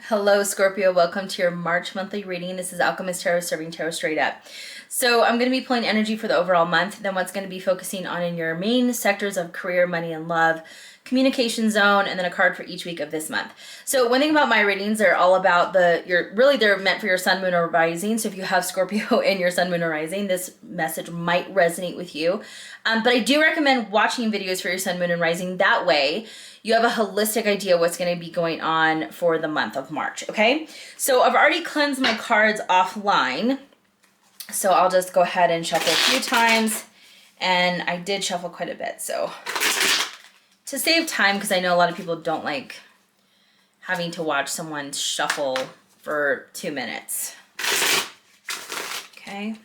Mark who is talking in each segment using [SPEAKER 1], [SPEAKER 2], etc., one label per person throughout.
[SPEAKER 1] Hello, Scorpio. Welcome to your March monthly reading. This is Owlchemist Tarot, serving tarot straight up. So I'm going to be pulling energy for the overall month, then what's going to be focusing on in your main sectors of career, money, and love, communication zone, and then a card for each week of this month. So one thing about my readings, they're all about they're meant for your sun, moon, or rising. So if you have Scorpio in your sun, moon, or rising, this message might resonate with you. But I do recommend watching videos for your sun, moon, and rising. That way you have a holistic idea what's going to be going on for the month of March, okay? So I've already cleansed my cards offline. So I'll just go ahead and shuffle a few times. And I did shuffle quite a bit. So to save time, because I know a lot of people don't like having to watch someone shuffle for 2 minutes. Okay.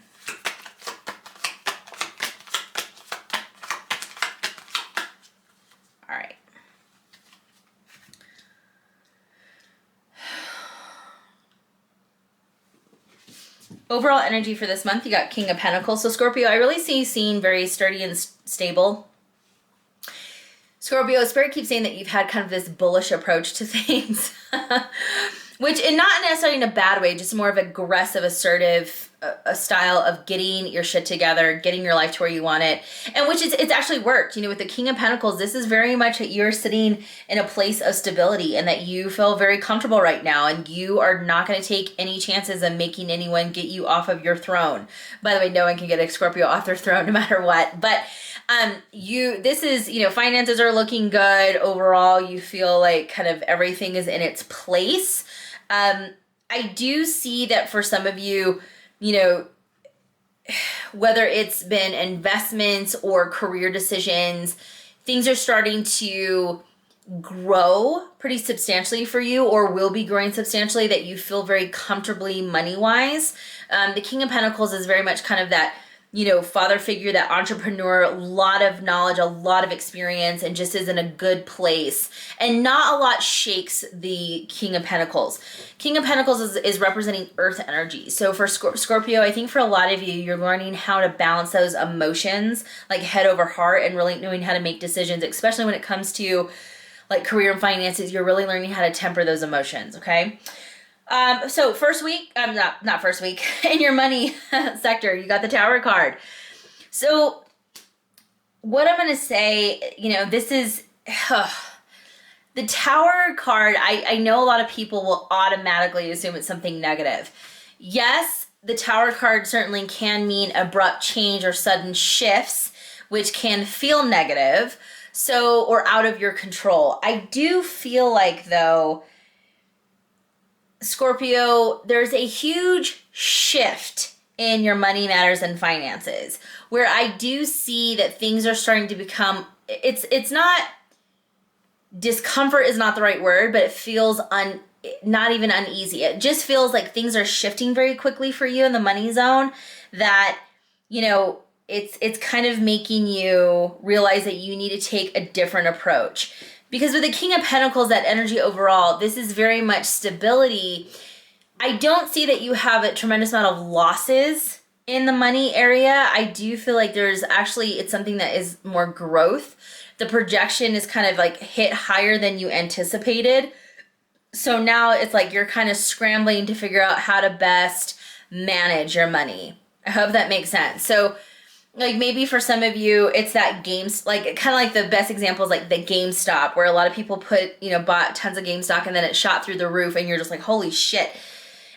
[SPEAKER 1] All right. Overall energy for this month, you got King of Pentacles. So Scorpio, I really see you seeing very sturdy and stable. Scorpio, Spirit keeps saying that you've had kind of this bullish approach to things, which in not necessarily in a bad way, just more of aggressive, assertive, a style of getting your shit together, getting your life to where you want it, and it's actually worked. You know, with the King of Pentacles, this is very much that you're sitting in a place of stability and that you feel very comfortable right now, and you are not going to take any chances of making anyone get you off of your throne. By the way, no one can get a Scorpio off their throne no matter what, but finances are looking good overall. You feel like kind of everything is in its place. I do see that for some of you, whether it's been investments or career decisions, things are starting to grow pretty substantially for you, or will be growing substantially, that you feel very comfortably money-wise. The King of Pentacles is very much kind of that, father figure, that entrepreneur, a lot of knowledge, a lot of experience, and just is in a good place. And not a lot shakes the King of Pentacles. King of Pentacles is representing earth energy. So for Scorpio, I think for a lot of you, you're learning how to balance those emotions, like head over heart, and really knowing how to make decisions, especially when it comes to like career and finances. You're really learning how to temper those emotions, okay? So first week, not first week, in your money sector, you got the Tower card. So what I'm going to say, this is, the Tower card, I know a lot of people will automatically assume it's something negative. Yes, the Tower card certainly can mean abrupt change or sudden shifts, which can feel negative, or out of your control. I do feel like, though, Scorpio, there's a huge shift in your money matters and finances, where I do see that things are starting to become, it's not, discomfort is not the right word, but it feels not even uneasy. It just feels like things are shifting very quickly for you in the money zone, that, it's kind of making you realize that you need to take a different approach. Because with the King of Pentacles, that energy overall, this is very much stability. I don't see that you have a tremendous amount of losses in the money area. I do feel like it's something that is more growth. The projection is kind of like hit higher than you anticipated. So now it's like you're kind of scrambling to figure out how to best manage your money. I hope that makes sense. So like maybe for some of you, it's that like kind of like the best example is like the GameStop, where a lot of people bought tons of GameStop and then it shot through the roof and you're just like, holy shit.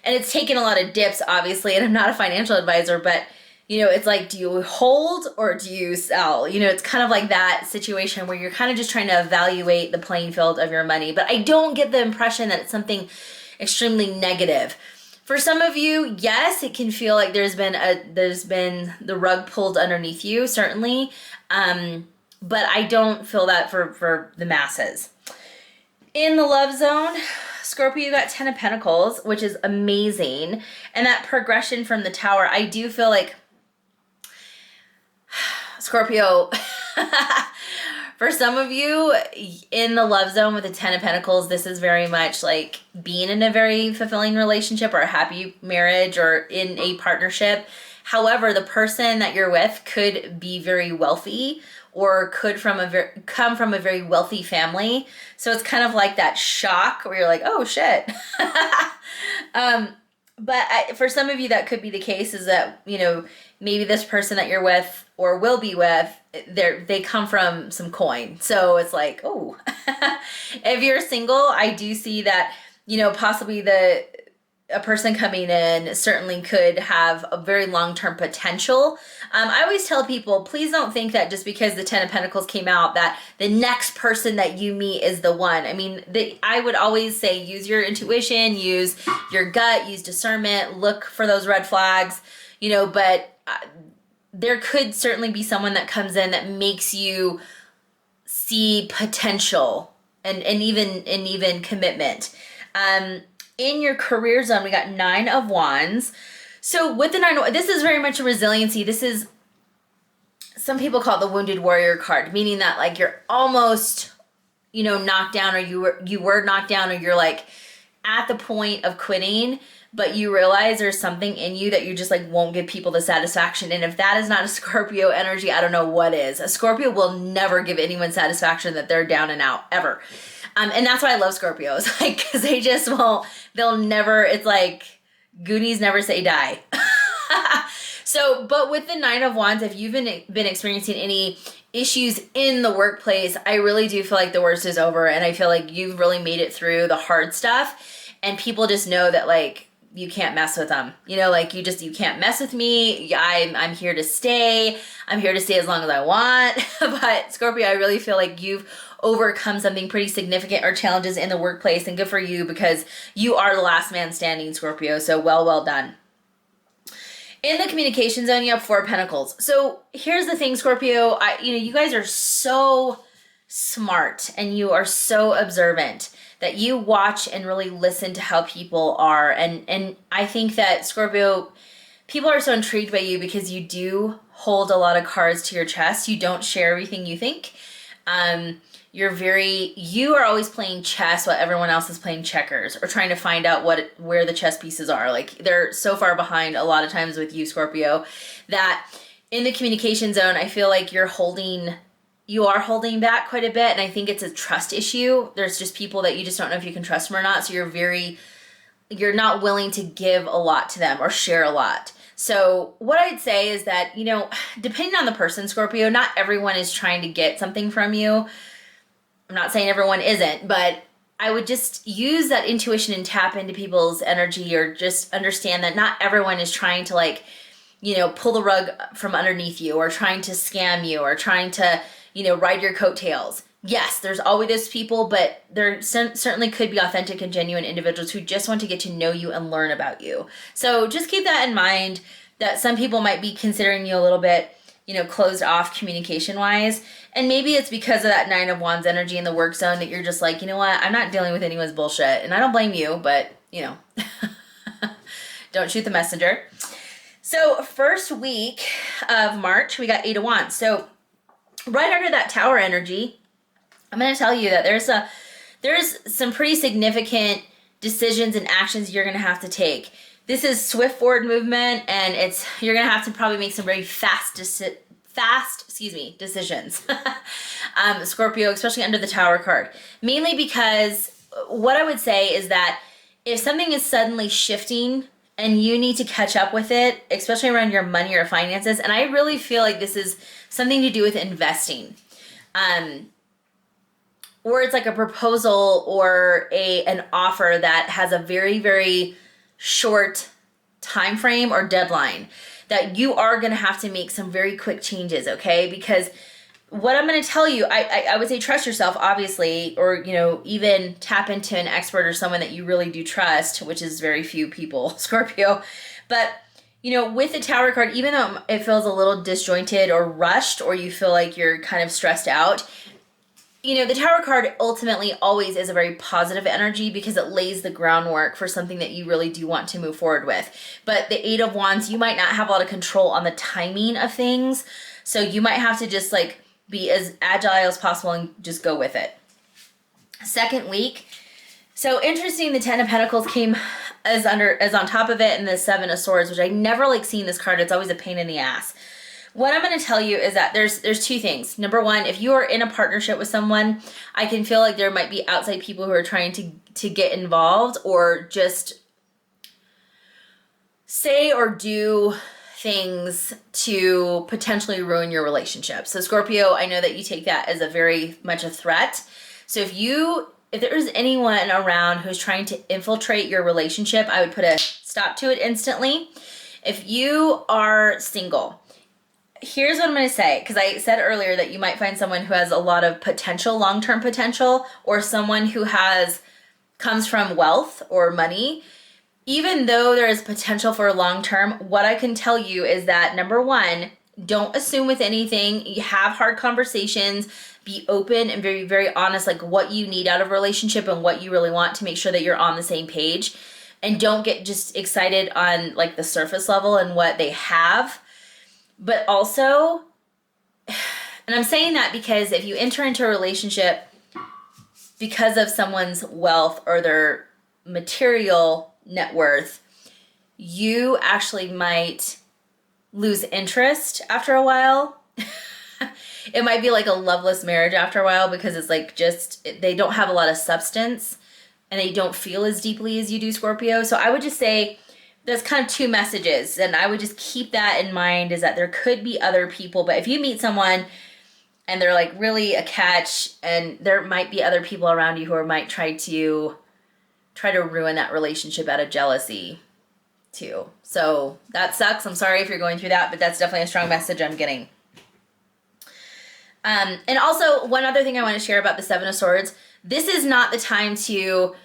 [SPEAKER 1] And it's taken a lot of dips, obviously, and I'm not a financial advisor, but it's like, do you hold or do you sell? It's kind of like that situation where you're kind of just trying to evaluate the playing field of your money. But I don't get the impression that it's something extremely negative. For some of you, yes, it can feel like there's been the rug pulled underneath you, certainly. But I don't feel that for the masses. In the love zone, Scorpio, you got 10 of Pentacles, which is amazing. And that progression from the Tower, I do feel like Scorpio, for some of you in the love zone with the 10 of Pentacles, this is very much like being in a very fulfilling relationship or a happy marriage or in a partnership. However, the person that you're with could be very wealthy or could come from a very wealthy family. So it's kind of like that shock where you're like, oh shit. For some of you, that could be the case, is that, maybe this person that you're with or will be with, they come from some coin. So it's like, oh, if you're single, I do see that, possibly a person coming in certainly could have a very long-term potential. I always tell people, please don't think that just because the 10 of Pentacles came out that the next person that you meet is the one. I mean, I would always say use your intuition, use your gut, use discernment, look for those red flags, but there could certainly be someone that comes in that makes you see potential and even commitment. In your career zone, we got 9 of Wands. So with the 9, this is very much a resiliency. This is, some people call it the Wounded Warrior card, meaning that like you're almost, knocked down, or you were knocked down, or you're like at the point of quitting, but you realize there's something in you that you just like won't give people the satisfaction. And if that is not a Scorpio energy, I don't know what is. A Scorpio will never give anyone satisfaction that they're down and out, ever. And that's why I love Scorpios, like, because they just won't, they'll never, it's like Goonies never say die. So, but with the 9 of Wands, if you've been experiencing any issues in the workplace, I really do feel like the worst is over. And I feel like you've really made it through the hard stuff, and people just know that like, you can't mess with them. Like you can't mess with me. I'm here to stay. I'm here to stay as long as I want. But Scorpio, I really feel like you've overcome something pretty significant or challenges in the workplace, and good for you, because you are the last man standing, Scorpio. So well done. In the communication zone, you have 4 of Pentacles. So here's the thing, Scorpio, you guys are so smart and you are so observant that you watch and really listen to how people are. And I think that, Scorpio, people are so intrigued by you because you do hold a lot of cards to your chest. You don't share everything you think. You are always playing chess while everyone else is playing checkers, or trying to find out where the chess pieces are. Like, they're so far behind a lot of times with you, Scorpio, that in the communication zone, I feel like you are holding back quite a bit. And I think it's a trust issue. There's just people that you just don't know if you can trust them or not. So you're not willing to give a lot to them or share a lot. So what I'd say is that, depending on the person, Scorpio, not everyone is trying to get something from you. I'm not saying everyone isn't, but I would just use that intuition and tap into people's energy, or just understand that not everyone is trying to pull the rug from underneath you, or trying to scam you, or trying to, ride your coattails. Yes, there's always those people, but there certainly could be authentic and genuine individuals who just want to get to know you and learn about you. So just keep that in mind, that some people might be considering you a little bit, closed off communication-wise. And maybe it's because of that 9 of Wands energy in the work zone that you're just like, you know what, I'm not dealing with anyone's bullshit. And I don't blame you, but, don't shoot the messenger. So first week of March, we got 8 of Wands. So right under that Tower energy, I'm going to tell you that there's some pretty significant decisions and actions you're going to have to take. This is swift forward movement, and you're going to have to probably make some very fast decisions. Scorpio, especially under the Tower card. Mainly because what I would say is that if something is suddenly shifting and you need to catch up with it, especially around your money or finances, and I really feel like this is something to do with investing. Or it's like a proposal or an offer that has a very, very short time frame or deadline, that you are going to have to make some very quick changes, okay? Because what I'm going to tell you, I would say trust yourself, obviously, or, even tap into an expert or someone that you really do trust, which is very few people, Scorpio. But, with the Tower card, even though it feels a little disjointed or rushed, or you feel like you're kind of stressed out, the Tower card ultimately always is a very positive energy, because it lays the groundwork for something that you really do want to move forward with. But the 8 of Wands, you might not have a lot of control on the timing of things. So you might have to just be as agile as possible and just go with it. Second week. So interesting, the 10 of Pentacles came as on top of it, and the 7 of Swords, which I never seen this card. It's always a pain in the ass. What I'm going to tell you is that there's two things. Number one, if you are in a partnership with someone, I can feel like there might be outside people who are trying to get involved or just say or do things to potentially ruin your relationship. So Scorpio, I know that you take that as a very much a threat. So if there is anyone around who's trying to infiltrate your relationship, I would put a stop to it instantly. If you are single, here's what I'm going to say, because I said earlier that you might find someone who has a lot of potential, long-term potential, or someone who comes from wealth or money. Even though there is potential for long-term, what I can tell you is that, number one, don't assume with anything. You have hard conversations, be open and very, very honest, like what you need out of a relationship and what you really want to make sure that you're on the same page. And don't get just excited on like the surface level and what they have. But also, and I'm saying that because if you enter into a relationship because of someone's wealth or their material net worth, you actually might lose interest after a while. It might be like a loveless marriage after a while because it's like just, they don't have a lot of substance and they don't feel as deeply as you do, Scorpio. So I would just say there's kind of two messages, and I would just keep that in mind, is that there could be other people, but if you meet someone and they're like really a catch, and there might be other people around you who might try to ruin that relationship out of jealousy too. So that sucks. I'm sorry if you're going through that, but that's definitely a strong message I'm getting. And also, one other thing I want to share about the Seven of Swords, this is not the time to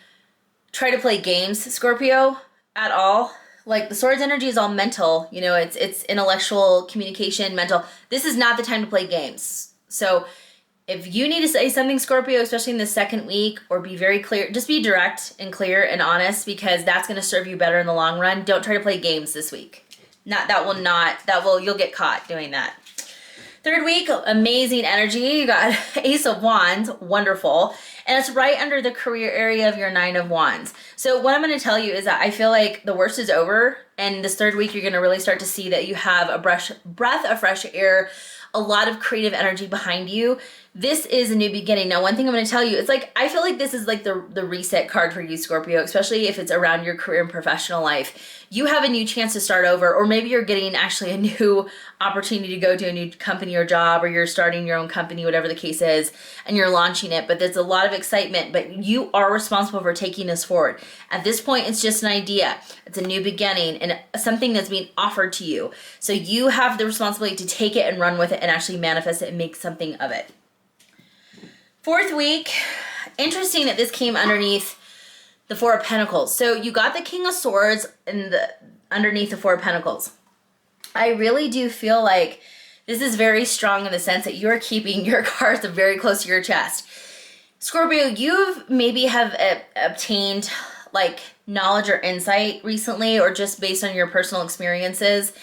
[SPEAKER 1] try to play games, Scorpio, at all. Like, the Swords energy is all mental, you know, it's intellectual communication, mental. This is not the time to play games. So if you need to say something, Scorpio, especially in the second week, or be very clear, just be direct and clear and honest, because that's going to serve you better in the long run. Don't try to play games this week. You'll get caught doing that. Third week, amazing energy. You got Ace of Wands, wonderful. And it's right under the career area of your Nine of Wands. So what I'm going to tell you is that I feel like the worst is over. And this third week, you're going to really start to see that you have a breath of fresh air, a lot of creative energy behind you. This is a new beginning. Now, one thing I'm going to tell you, it's like, I feel like this is like the reset card for you, Scorpio, especially if it's around your career and professional life. You have a new chance to start over, or maybe you're getting actually a new opportunity to go to a new company or job, or you're starting your own company, whatever the case is, and you're launching it, but there's a lot of excitement, but you are responsible for taking this forward. At this point, it's just an idea. It's a new beginning and something that's being offered to you. So you have the responsibility to take it and run with it and actually manifest it and make something of it. Fourth week, interesting that this came underneath the Four of Pentacles. So you got the King of Swords underneath the Four of Pentacles. I really do feel like this is very strong in the sense that you're keeping your cards very close to your chest. Scorpio, you've maybe have obtained like knowledge or insight recently, or just based on your personal experiences,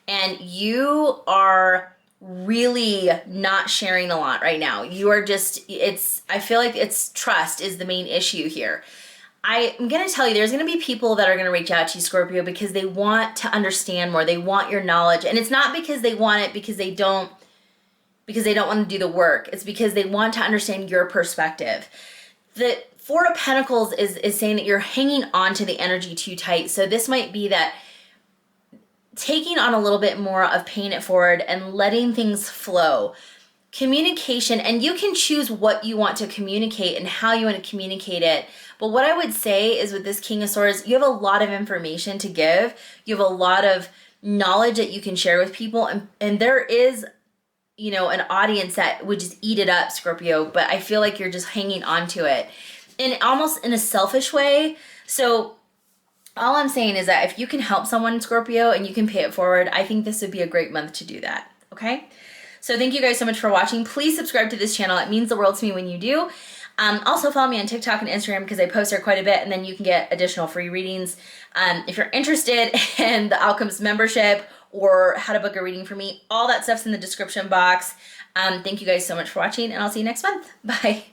[SPEAKER 1] and you are really not sharing a lot right now. You are just, I feel like it's trust is the main issue here. I'm going to tell you, there's going to be people that are going to reach out to you, Scorpio, because they want to understand more. They want your knowledge. And it's not because they want it because they don't want to do the work. It's because they want to understand your perspective. The Four of Pentacles is saying that you're hanging on to the energy too tight. So this might be that taking on a little bit more of paying it forward and letting things flow. Communication, and you can choose what you want to communicate and how you want to communicate it. But what I would say is, with this King of Swords, you have a lot of information to give. You have a lot of knowledge that you can share with people. And there is, you know, an audience that would just eat it up, Scorpio. But I feel like you're just hanging on to it in almost in a selfish way. So all I'm saying is that if you can help someone, Scorpio, and you can pay it forward, I think this would be a great month to do that, okay? So thank you guys so much for watching. Please subscribe to this channel. It means the world to me when you do. Also follow me on TikTok and Instagram because I post there quite a bit, and then you can get additional free readings. If you're interested in the Owlchemist membership or how to book a reading for me, all that stuff's in the description box. Thank you guys so much for watching, and I'll see you next month. Bye.